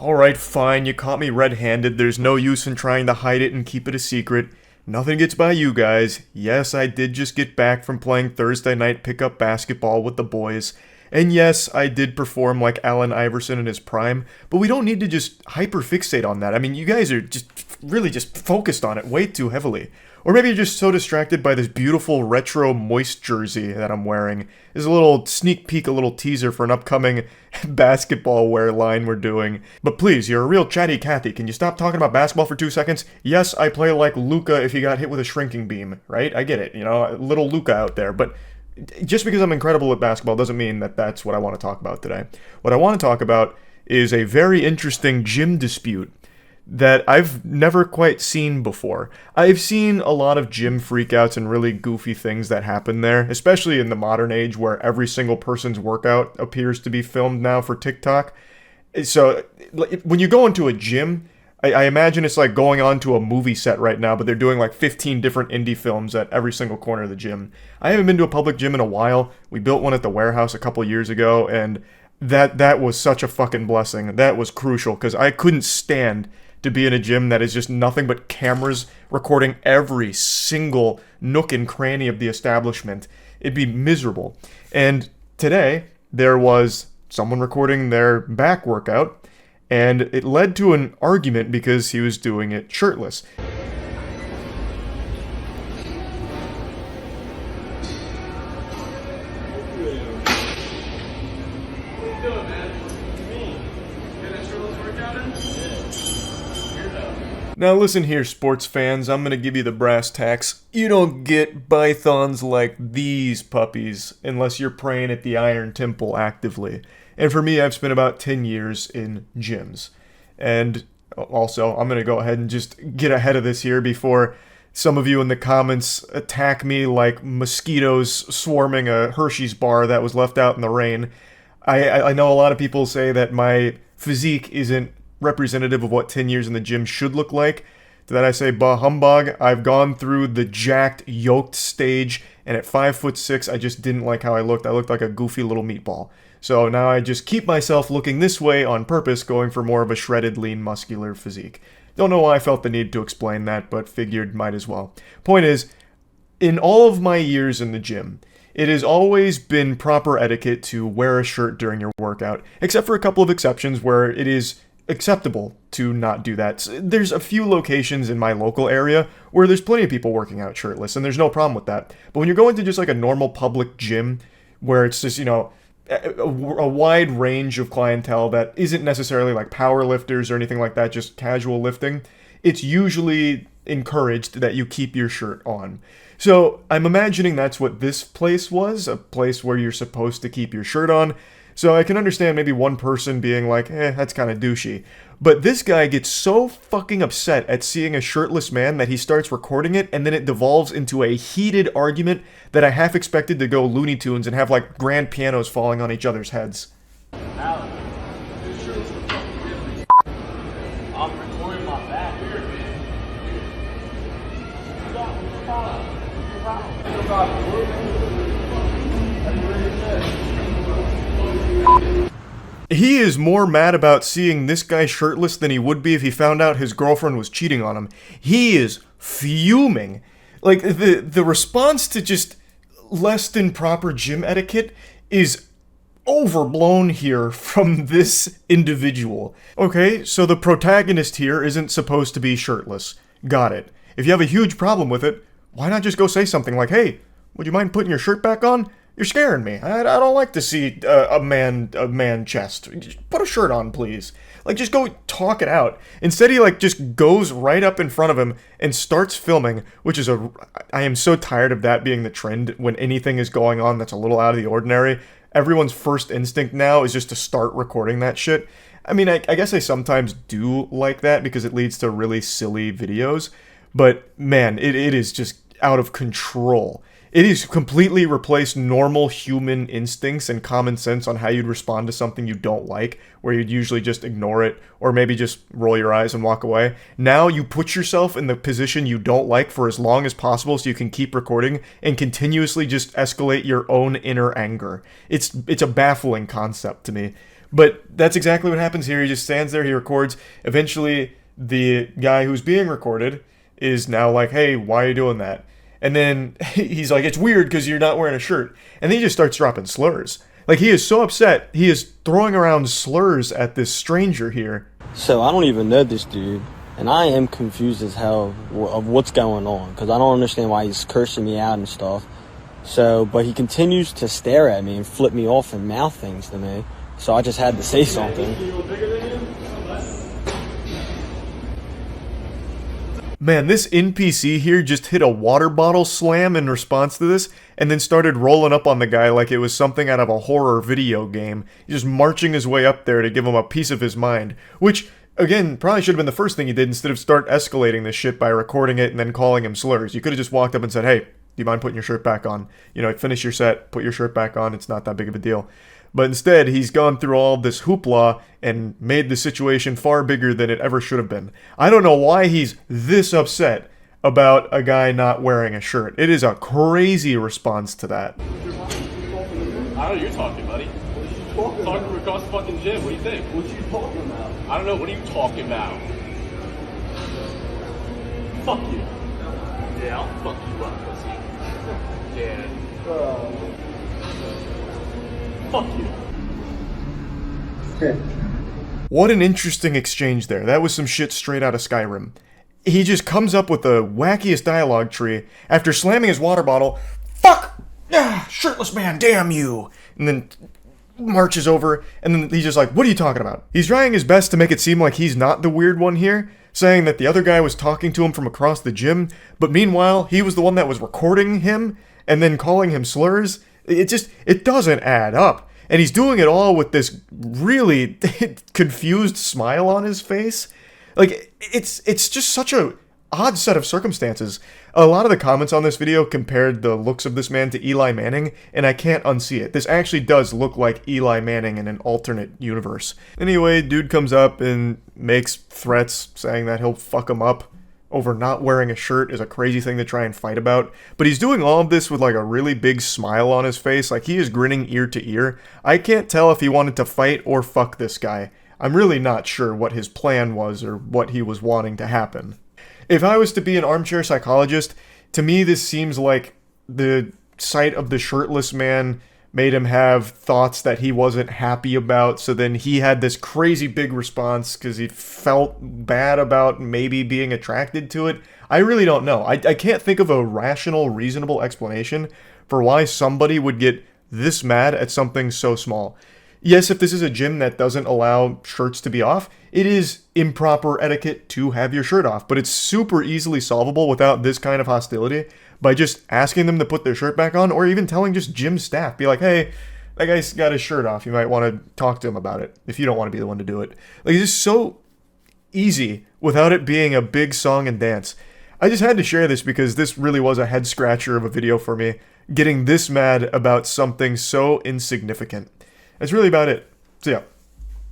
Alright, fine, you caught me red-handed, there's no use in trying to hide it and keep it a secret. Nothing gets by you guys. Yes, I did just get back from playing Thursday night pickup basketball with the boys. And yes, I did perform like Allen Iverson in his prime, but we don't need to just hyperfixate on that. I mean, you guys are really just focused on it way too heavily. Or maybe you're just so distracted by this beautiful retro moist jersey that I'm wearing. There's a little sneak peek, a little teaser for an upcoming basketball wear line we're doing. But please, you're a real chatty Cathy. Can you stop talking about basketball for 2 seconds? Yes, I play like Luka if he got hit with a shrinking beam, right? I get it, little Luka out there. But just because I'm incredible at basketball doesn't mean that that's what I want to talk about today. What I want to talk about is a very interesting gym dispute that I've never quite seen before. I've seen a lot of gym freakouts and really goofy things that happen there, especially in the modern age where every single person's workout appears to be filmed now for TikTok. So when you go into a gym, I imagine it's like going onto a movie set right now, but they're doing like 15 different indie films at every single corner of the gym. I haven't been to a public gym in a while. We built one at the warehouse a couple years ago, and that was such a fucking blessing. That was crucial, because I couldn't stand to be in a gym that is just nothing but cameras recording every single nook and cranny of the establishment. It'd be miserable. And today, there was someone recording their back workout, and it led to an argument because he was doing it shirtless. Now listen here, sports fans, I'm gonna give you the brass tacks. You don't get pythons like these puppies unless you're praying at the Iron Temple actively. And for me, I've spent about 10 years in gyms. And also, I'm gonna go ahead and just get ahead of this here before some of you in the comments attack me like mosquitoes swarming a Hershey's bar that was left out in the rain. I know a lot of people say that my physique isn't representative of what 10 years in the gym should look like. To that I say, bah humbug. I've gone through the jacked, yoked stage, and at 5'6", I just didn't like how I looked. I looked like a goofy little meatball. So now I just keep myself looking this way on purpose, going for more of a shredded, lean, muscular physique. Don't know why I felt the need to explain that, but figured might as well. Point is, in all of my years in the gym, it has always been proper etiquette to wear a shirt during your workout, except for a couple of exceptions where it is acceptable to not do that. There's a few locations in my local area where there's plenty of people working out shirtless, and there's no problem with that. But when you're going to just like a normal public gym where it's just, a wide range of clientele that isn't necessarily like power lifters or anything like that, just casual lifting, it's usually encouraged that you keep your shirt on. So I'm imagining that's what this place was, a place where you're supposed to keep your shirt on. So I can understand maybe one person being like, that's kind of douchey. But this guy gets so fucking upset at seeing a shirtless man that he starts recording it, and then it devolves into a heated argument that I half expected to go Looney Tunes and have like grand pianos falling on each other's heads. I'm recording my back. He is more mad about seeing this guy shirtless than he would be if he found out his girlfriend was cheating on him. He is fuming. Like, the response to just less than proper gym etiquette is overblown here from this individual. Okay, so the protagonist here isn't supposed to be shirtless. Got it. If you have a huge problem with it, why not just go say something like, hey, would you mind putting your shirt back on? You're scaring me. I don't like to see a man chest. Just put a shirt on, please. Like, just go talk it out. Instead, he just goes right up in front of him and starts filming, which is I am so tired of that being the trend when anything is going on that's a little out of the ordinary. Everyone's first instinct now is just to start recording that shit. I mean, I guess I sometimes do like that because it leads to really silly videos. But, man, it is just out of control. It has completely replaced normal human instincts and common sense on how you'd respond to something you don't like, where you'd usually just ignore it or maybe just roll your eyes and walk away. Now you put yourself in the position you don't like for as long as possible so you can keep recording and continuously just escalate your own inner anger. It's a baffling concept to me. But that's exactly what happens here. He just stands there, he records. Eventually, the guy who's being recorded is now like, hey, why are you doing that? And then he's like, it's weird because you're not wearing a shirt. And then he just starts dropping slurs. Like, he is so upset, he is throwing around slurs at this stranger here. So I don't even know this dude, and I am confused as hell of what's going on, because I don't understand why he's cursing me out and stuff. So, but he continues to stare at me and flip me off and mouth things to me. So I just had to say something. Man, this NPC here just hit a water bottle slam in response to this, and then started rolling up on the guy like it was something out of a horror video game. He's just marching his way up there to give him a piece of his mind. Which, again, probably should have been the first thing he did instead of start escalating this shit by recording it and then calling him slurs. You could have just walked up and said, hey, do you mind putting your shirt back on? You know, finish your set, put your shirt back on, it's not that big of a deal. But instead, he's gone through all this hoopla and made the situation far bigger than it ever should have been. I don't know why he's this upset about a guy not wearing a shirt. It is a crazy response to that. I don't know, you're talking, buddy. What are you talking across the fucking gym. What do you think? What you talking about? I don't know. What are you talking about? Fuck you. Yeah, I'll fuck you up, pussy. Yeah. Fuck you. What an interesting exchange there. That was some shit straight out of Skyrim. He just comes up with the wackiest dialogue tree after slamming his water bottle. Fuck! Ah, shirtless man, damn you! And then marches over, and then he's just like, what are you talking about? He's trying his best to make it seem like he's not the weird one here, saying that the other guy was talking to him from across the gym, but meanwhile, he was the one that was recording him, and then calling him slurs. It doesn't add up. And he's doing it all with this really confused smile on his face. Like, it's just such a odd set of circumstances. A lot of the comments on this video compared the looks of this man to Eli Manning, and I can't unsee it. This actually does look like Eli Manning in an alternate universe. Anyway, dude comes up and makes threats saying that he'll fuck him up over not wearing a shirt is a crazy thing to try and fight about. But he's doing all of this with like a really big smile on his face, like he is grinning ear to ear. I can't tell if he wanted to fight or fuck this guy. I'm really not sure what his plan was or what he was wanting to happen. If I was to be an armchair psychologist, to me this seems like the sight of the shirtless man made him have thoughts that he wasn't happy about, so then he had this crazy big response because he felt bad about maybe being attracted to it. I really don't know. I can't think of a rational, reasonable explanation for why somebody would get this mad at something so small. Yes, if this is a gym that doesn't allow shirts to be off, it is improper etiquette to have your shirt off, but it's super easily solvable without this kind of hostility by just asking them to put their shirt back on, or even telling just gym staff, be like, hey, that guy's got his shirt off, you might want to talk to him about it, if you don't want to be the one to do it. Like, it's just so easy without it being a big song and dance. I just had to share this because this really was a head scratcher of a video for me, getting this mad about something so insignificant. That's really about it. So yeah.